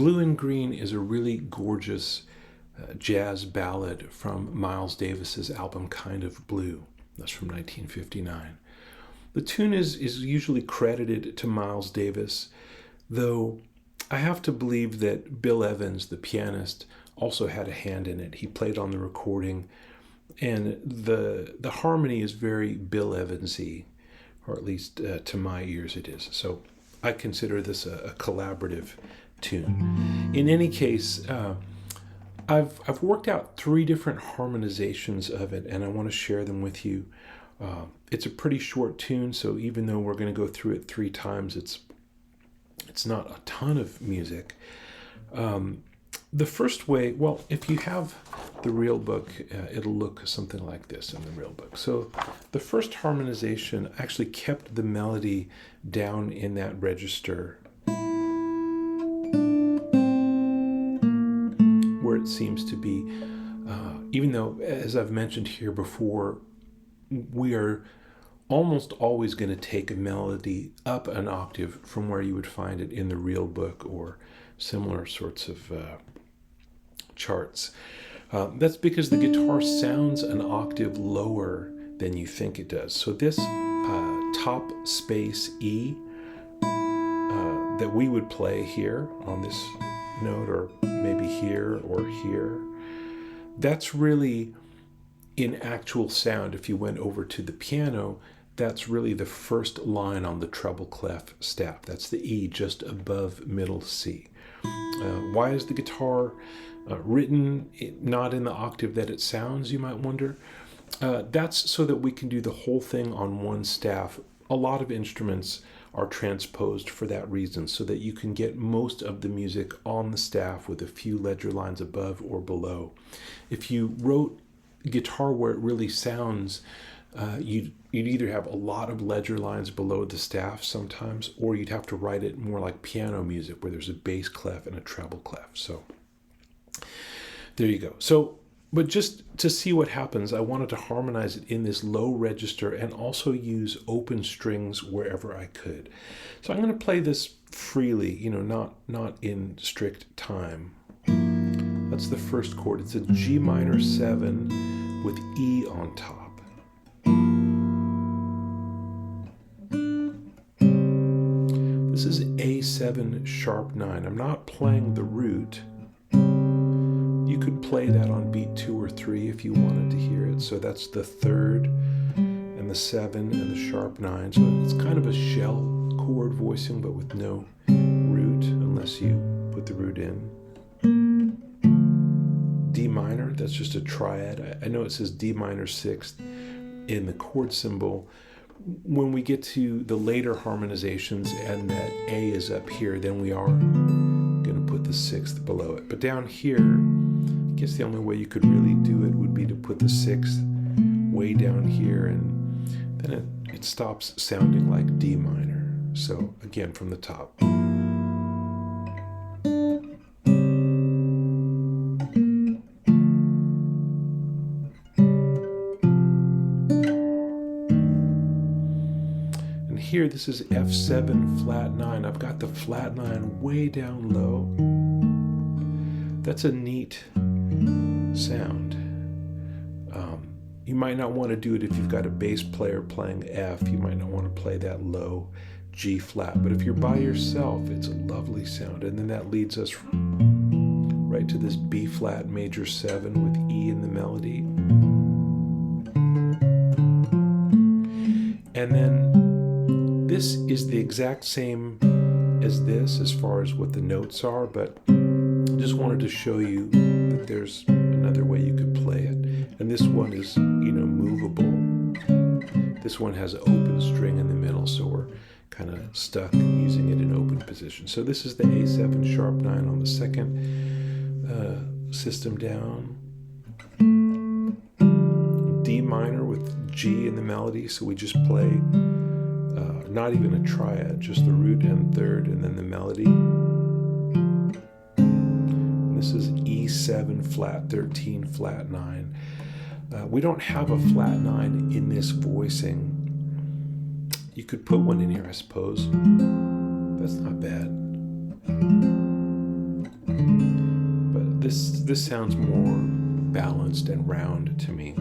Blue and Green is a really gorgeous jazz ballad from Miles Davis's album Kind of Blue. That's from 1959. The tune is usually credited to Miles Davis, though I have to believe that Bill Evans, the pianist, also had a hand in it. He played on the recording, and the harmony is very Bill Evans-y, or at least to my ears it is. So I consider this a collaborative tune. In any case, I've worked out 3 different harmonizations of it, and I want to share them with you. It's a pretty short tune, so even though we're going to go through it 3 times, it's not a ton of music. The first way, well, if you have the real book, it'll look something like this in the real book. So the first harmonization actually kept the melody down in that register where it seems to be, even though, as I've mentioned here before, we are almost always going to take a melody up an octave from where you would find it in the real book or similar sorts of charts. That's because the guitar sounds an octave lower than you think it does. So this top space E that we would play here on this note, or maybe here or here, that's really, in actual sound, if you went over to the piano, that's really the first line on the treble clef staff. That's the E just above middle C. Why is the guitar written not in the octave that it sounds, you might wonder? That's so that we can do the whole thing on one staff. A lot of instruments are transposed for that reason, so that you can get most of the music on the staff with a few ledger lines above or below. If you wrote guitar where it really sounds, you'd either have a lot of ledger lines below the staff sometimes, or you'd have to write it more like piano music where there's a bass clef and a treble clef. So there you go. So, but just to see what happens, I wanted to harmonize it in this low register and also use open strings wherever I could. So I'm going to play this freely, not in strict time. That's the first chord. It's a G minor 7 with E on top. This is A7 sharp 9. I'm not playing the root. You could play that on beat 2 or 3 if you wanted to hear it. So that's the 3rd and the 7 and the sharp 9. So it's kind of a shell chord voicing, but with no root unless you put the root in. D minor, that's just a triad. I know it says D minor 6th in the chord symbol. When we get to the later harmonizations and that A is up here, then we are going to put the 6th below it. But down here, I guess the only way you could really do it would be to put the 6th way down here, and then it stops sounding like D minor. So again, from the top. And here, this is F7 flat 9. I've got the flat 9 way down low. That's a neat sound. You might not want to do it if you've got a bass player playing F. You might not want to play that low G flat, but if you're by yourself, it's a lovely sound. And then that leads us right to this B flat major 7 with E in the melody. And then this is the exact same as this as far as what the notes are, but I just wanted to show you that there's another way you could play it. And this one is, movable. This one has an open string in the middle, so we're kind of stuck using it in open position. So this is the A7 sharp 9 on the second system down. D minor with G in the melody, so we just play not even a triad, just the root and 3rd and then the melody. This is E7 flat 13 flat 9. We don't have a flat 9 in this voicing. You could put one in here, I suppose. That's not bad. But this sounds more balanced and round to me.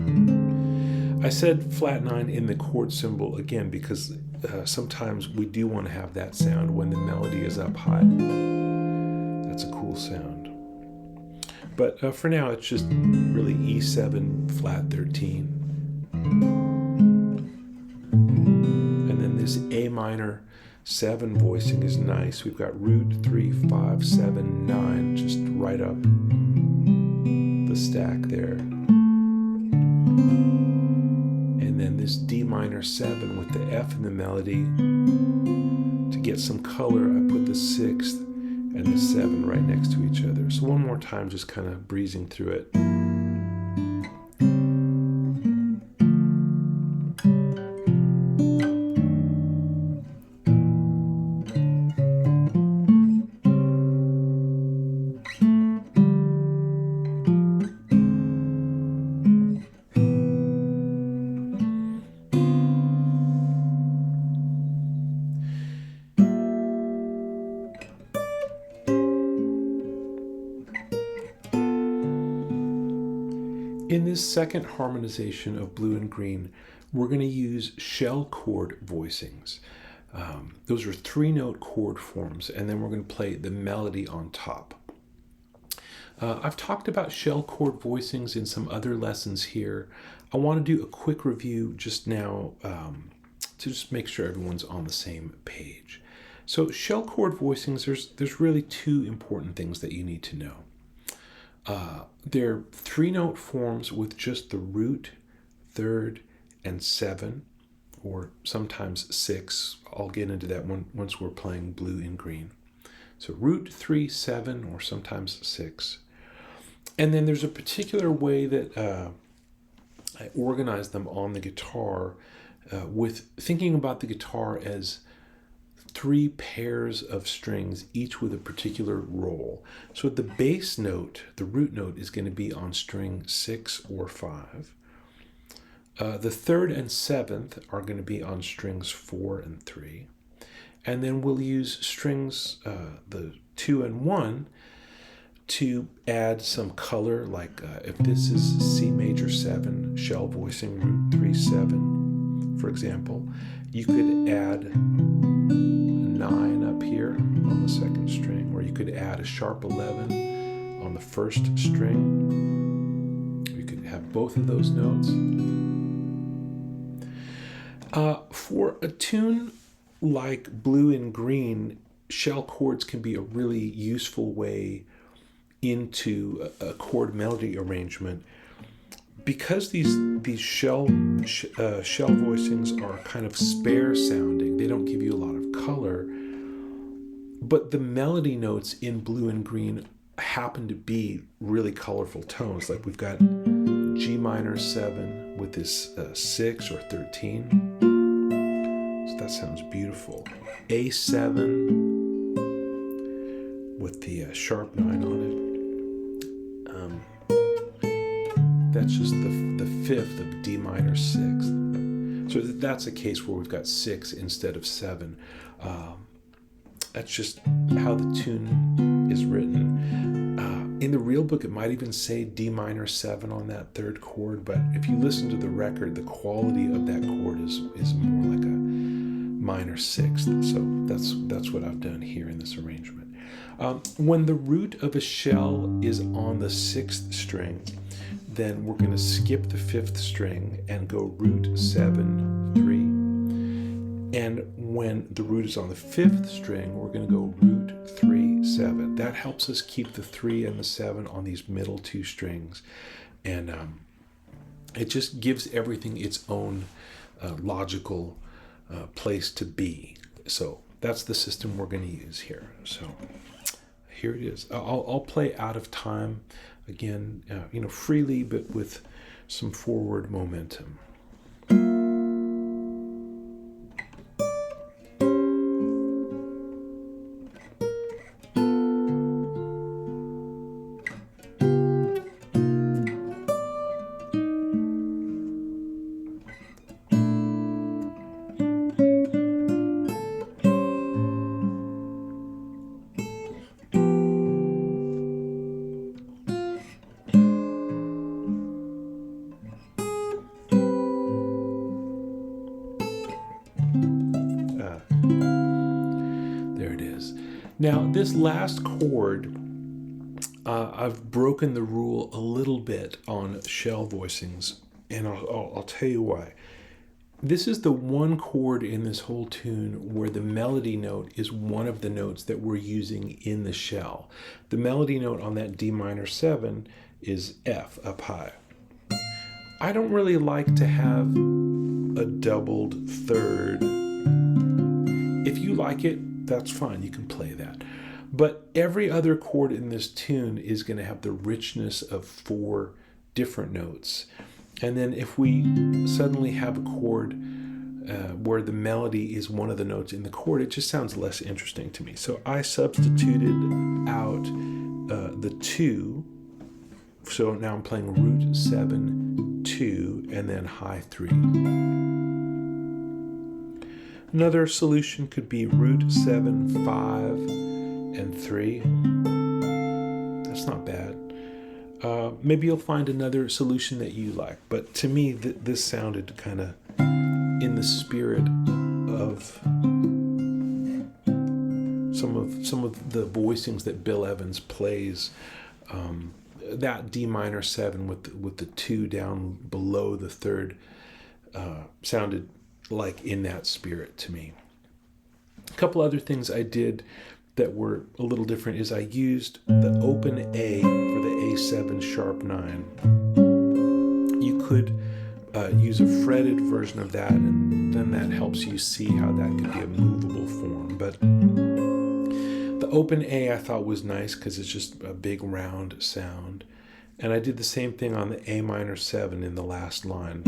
I said flat 9 in the chord symbol again because sometimes we do want to have that sound when the melody is up high. That's a cool sound. But for now, it's just really E7 flat 13. And then this A minor 7 voicing is nice. We've got root 3, 5, 7, 9, just right up the stack there. And then this D minor 7 with the F in the melody. To get some color, I put the 6th and the 7 right next to each other. So one more time, just kind of breezing through it. In this second harmonization of blue and green, we're going to use shell-chord voicings. Those are 3-note chord forms, and then we're going to play the melody on top. I've talked about shell-chord voicings in some other lessons here. I want to do a quick review just now to just make sure everyone's on the same page. So shell-chord voicings, there's really 2 important things that you need to know. They're 3-note forms with just the root, 3rd, and 7, or sometimes 6. I'll get into that one once we're playing blue and green. So root, 3, 7, or sometimes 6. And then there's a particular way that I organize them on the guitar with thinking about the guitar as 3 pairs of strings, each with a particular role. So the bass note, the root note, is going to be on string 6 or 5. The 3rd and 7th are going to be on strings 4 and 3. And then we'll use strings, the 2 and 1, to add some color, like if this is C major 7, shell voicing root 3, 7, for example, you could add 9 up here on the 2nd string, or you could add a sharp 11 on the 1st string. You could have both of those notes. For a tune like blue and green, shell chords can be a really useful way into a chord melody arrangement. Because these shell voicings are kind of spare sounding, they don't give you a lot of color, but the melody notes in blue and green happen to be really colorful tones. Like we've got G minor 7 with this 6 or 13. So that sounds beautiful. A7 with the sharp 9 on it. That's just the 5th of D minor 6th. So that's a case where we've got 6 instead of 7. That's just how the tune is written. In the real book, it might even say D minor 7 on that 3rd chord, but if you listen to the record, the quality of that chord is more like a minor 6th. So that's what I've done here in this arrangement. When the root of a shell is on the 6th string, then we're going to skip the 5th string and go root 7, 3. And when the root is on the 5th string, we're going to go root 3, 7. That helps us keep the 3 and the 7 on these middle 2 strings. And it just gives everything its own logical place to be. So that's the system we're going to use here. So here it is. I'll play out of time again, freely, but with some forward momentum. Now, this last chord, I've broken the rule a little bit on shell voicings, and I'll tell you why. This is the one chord in this whole tune where the melody note is one of the notes that we're using in the shell. The melody note on that D minor 7 is F, up high. I don't really like to have a doubled third. If you like it, that's fine, you can play that. But every other chord in this tune is going to have the richness of 4 different notes. And then if we suddenly have a chord where the melody is one of the notes in the chord, it just sounds less interesting to me. So I substituted out the 2. So now I'm playing root 7, 2, and then high 3. Another solution could be root 7, 5, and 3. That's not bad. Maybe you'll find another solution that you like, but to me this sounded kind of in the spirit of some of the voicings that Bill Evans plays. That D minor 7 with the 2 down below the third sounded like in that spirit to me. A couple other things I did that were a little different is I used the open A for the A7 sharp 9. You could use a fretted version of that, and then that helps you see how that could be a movable form. But the open A I thought was nice because it's just a big round sound. And I did the same thing on the A minor 7 in the last line.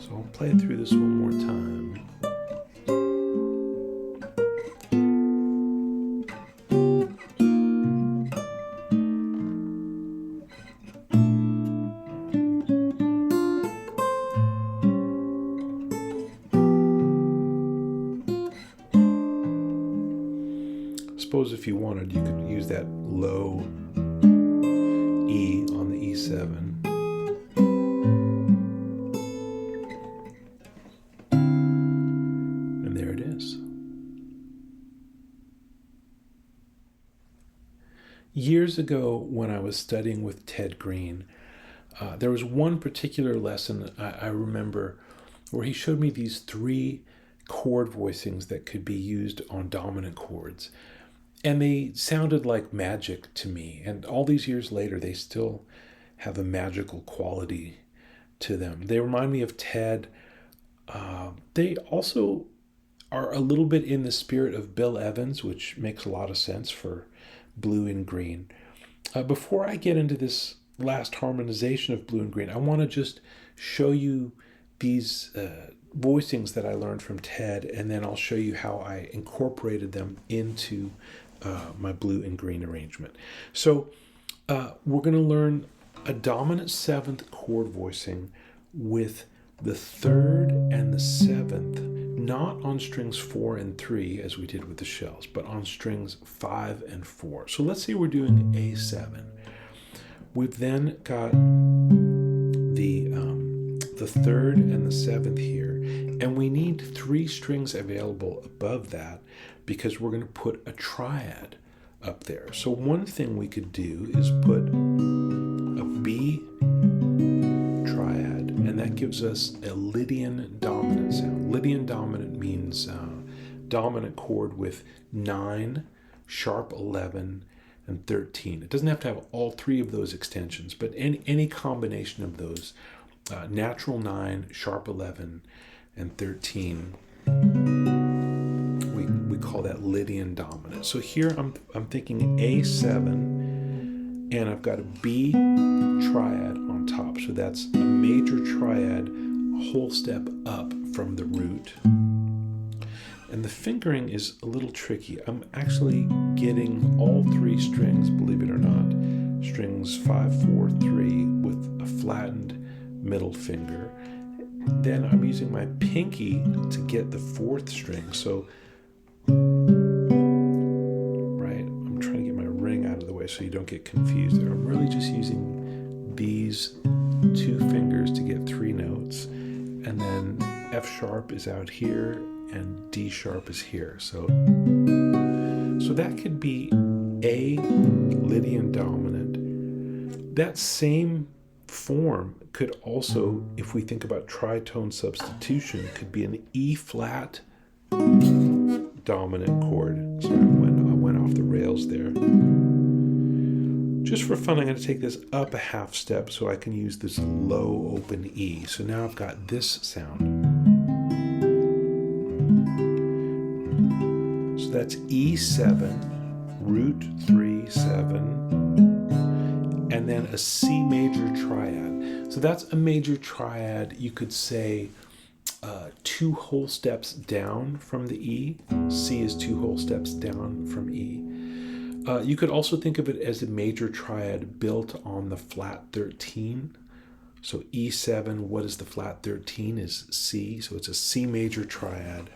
So I'll play through this one more time. Suppose if you wanted, you could use that low E on the E7. And there it is. Years ago, when I was studying with Ted Greene, there was one particular lesson I remember where he showed me these 3 chord voicings that could be used on dominant chords. And they sounded like magic to me. And all these years later, they still have a magical quality to them. They remind me of Ted. They also are a little bit in the spirit of Bill Evans, which makes a lot of sense for blue and green. Before I get into this last harmonization of blue and green, I want to just show you these voicings that I learned from Ted, and then I'll show you how I incorporated them into my blue and green arrangement. So we're going to learn a dominant 7th chord voicing with the 3rd and the 7th, not on strings 4 and 3 as we did with the shells, but on strings 5 and 4. So let's say we're doing A7. We've then got the 3rd and the 7th here, and we need 3 strings available above that because we're going to put a triad up there. So one thing we could do is put a B triad, and that gives us a Lydian dominant sound. Lydian dominant means dominant chord with 9, sharp 11, and 13. It doesn't have to have all 3 of those extensions, but any combination of those, natural 9, sharp 11, and 13, we call that Lydian dominant. So here I'm thinking A7, and I've got a B triad on top. So that's a major triad, a whole step up from the root. And the fingering is a little tricky. I'm actually getting all 3 strings, believe it or not, strings 5, 4, 3 with a flattened middle finger. Then I'm using my pinky to get the 4th string. So, right, I'm trying to get my ring out of the way so you don't get confused there. I'm really just using these 2 fingers to get 3 notes. And then F sharp is out here, and D sharp is here. So that could be A, Lydian dominant. That same form could also, if we think about tritone substitution, could be an E flat dominant chord. Sorry, I went off the rails there. Just for fun, I'm going to take this up a half step so I can use this low open E. So now I've got this sound. So that's E7, root 3, 7, and then a C major triad. So that's a major triad, you could say 2 whole steps down from the E. C is 2 whole steps down from E. You could also think of it as a major triad built on the flat 13. So E7, what is the flat 13? Is C, so it's a C major triad.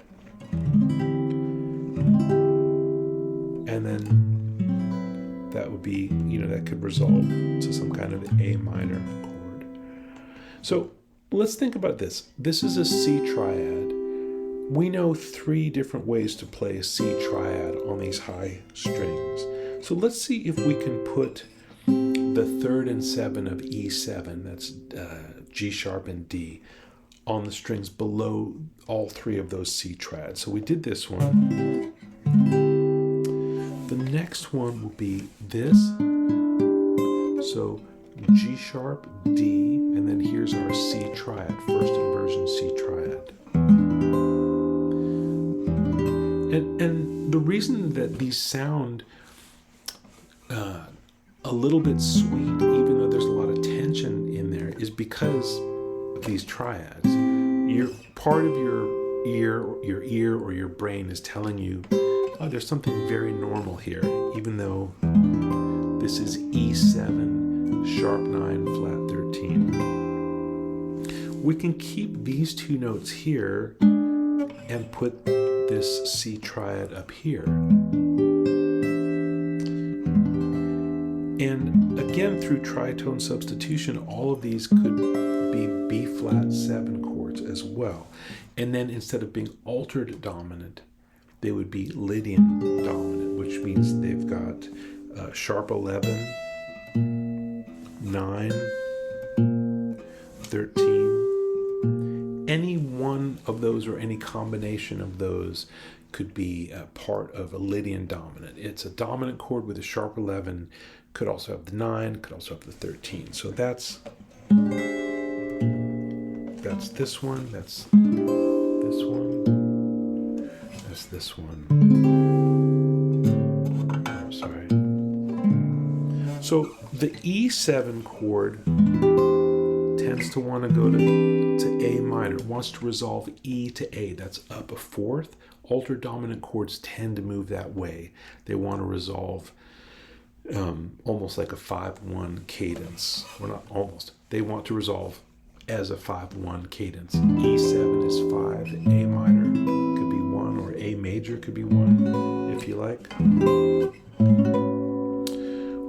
And then that would be, that could resolve to some kind of A minor chord. So let's think about this. This is a C triad. We know 3 different ways to play a C triad on these high strings. So let's see if we can put the 3rd and 7 of E7, that's G sharp and D, on the strings below all 3 of those C triads. So we did this one. The next one will be this. So G sharp, D, and then here's our C triad, first inversion C triad. And the reason that these sound a little bit sweet, even though there's a lot of tension in there, is because of these triads. Part of your ear or your brain is telling you, oh, there's something very normal here, even though this is E7, sharp 9, flat 13. We can keep these 2 notes here and put this C triad up here. And again, through tritone substitution, all of these could be B flat 7 chords as well. And then instead of being altered dominant, they would be Lydian dominant, which means they've got sharp 11, 9, 13. Any one of those or any combination of those could be a part of a Lydian dominant. It's a dominant chord with a sharp 11, could also have the 9, could also have the 13. So that's this one, that's this one, that's this one. Oh, sorry. So the E7 chord tends to want to go to A minor, wants to resolve E to A, that's up a 4th. Altered dominant chords tend to move that way. They want to resolve almost like a 5-1 cadence. Well, not almost. They want to resolve as a 5-1 cadence. E7 is 5, A minor could be 1, or A major could be 1, if you like.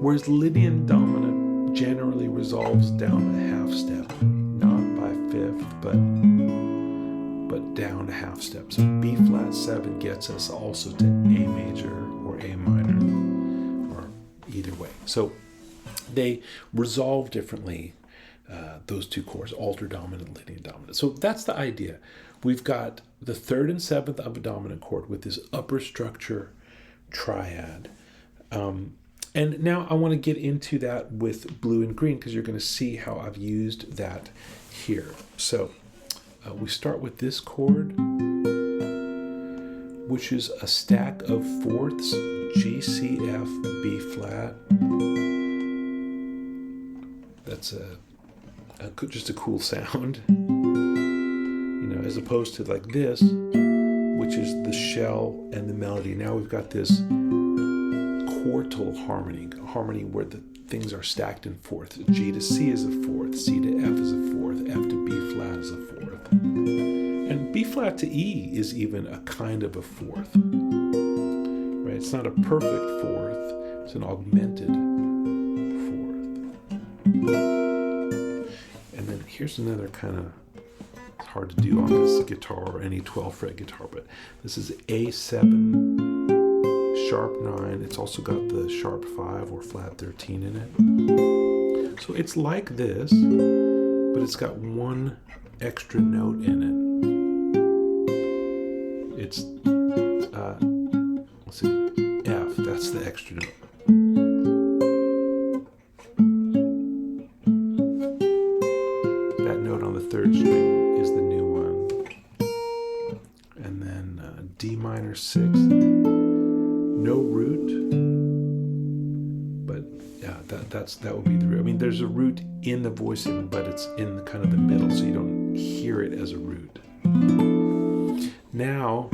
Whereas Lydian dominant generally resolves down a half step, not by 5th, but down a half step. So B flat 7 gets us also to A major or A minor, or either way. So they resolve differently, those 2 chords, altered dominant, Lydian dominant. So that's the idea. We've got the 3rd and 7th of a dominant chord with this upper structure triad. And now I want to get into that with blue and green, because you're going to see how I've used that here. So we start with this chord, which is a stack of 4ths, G, C, F, B flat. That's just a cool sound, as opposed to like this, which is the shell and the melody. Now we've got this quartal harmony where the things are stacked in 4ths. G to C is a 4th, C to F is a 4th, F to B flat is a 4th. And B flat to E is even a kind of a 4th. Right? It's not a perfect 4th, it's an augmented 4th. And then here's another kind of hard to do on this guitar or any 12-fret guitar, but this is A7, sharp 9. It's also got the sharp 5 or flat 13 in it. So it's like this, but it's got one extra note in it. It's, let's see, F, that's the extra note. That note on the 3rd string is the new one. And then D minor 6, no root, but yeah, that would be the root. I mean, there's a root in the voicing, but it's in the kind of the middle, so you don't hear it as a root. Now,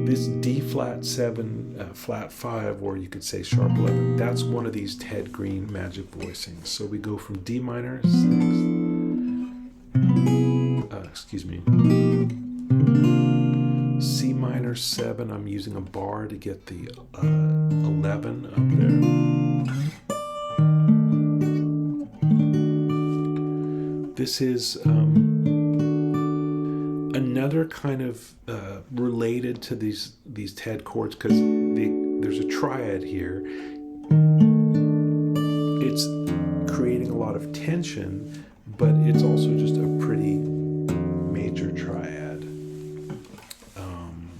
this D flat 7, flat 5, or you could say sharp 11, that's one of these Ted Greene magic voicings. So we go from D minor 6, C minor 7, I'm using a bar to get the 11 up there. This is another kind of related to these Ted chords, because there's a triad here. It's creating a lot of tension, but it's also just a pretty major triad.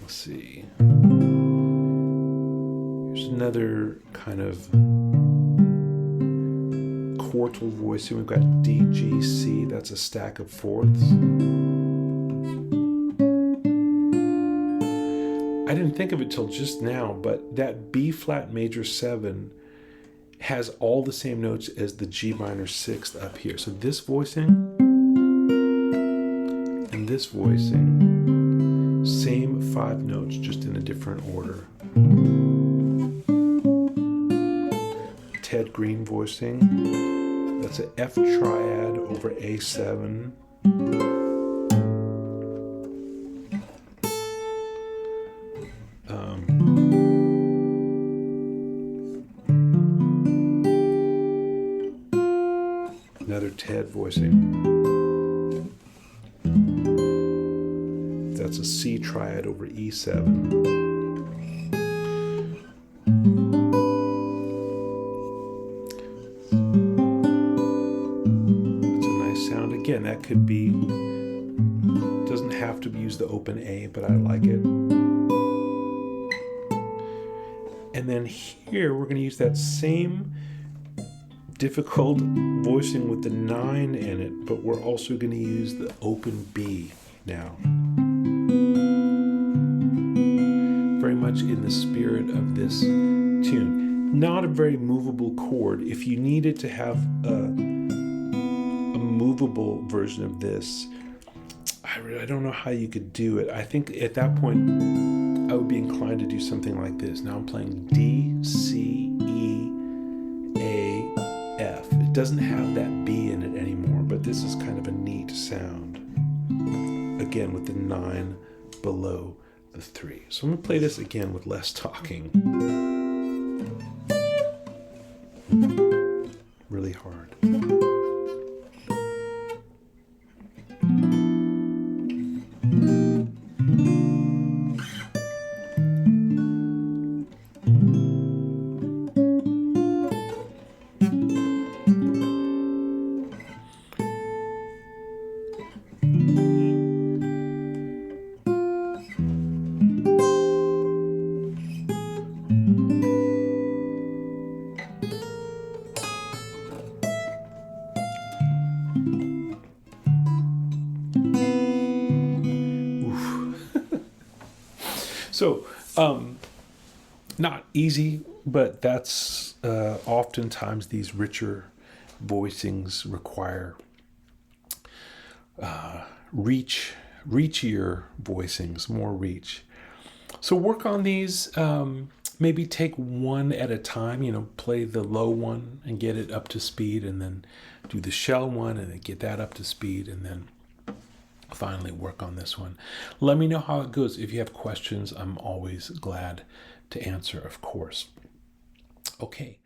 Let's see. Here's another kind of quartal voicing. We've got D, G, C. That's a stack of fourths. I didn't think of it till just now, but that B flat major 7 has all the same notes as the G minor 6th up here. So this voicing and this voicing, same 5 notes, just in a different order. Ted Greene voicing, that's an F triad over A7. Another Ted voicing. That's a C triad over E7. That's a nice sound. Again, that could be, doesn't have to use the open A, but I like it. And then here we're going to use that same difficult voicing with the 9 in it, but we're also going to use the open B now. Very much in the spirit of this tune. Not a very movable chord. If you needed to have a movable version of this, I don't know how you could do it. I think at that point I would be inclined to do something like this. Now I'm playing D, C, E, A, F. It doesn't have that B in it anymore, but this is kind of a neat sound. Again, with the 9 below the 3. So I'm going to play this again with less talking. Really hard. So, not easy, but that's oftentimes these richer voicings require reachier voicings, more reach. So work on these, maybe take one at a time, play the low one and get it up to speed, and then do the shell one and then get that up to speed, and then finally work on this one. Let me know how it goes. If you have questions, I'm always glad to answer, of course. Okay.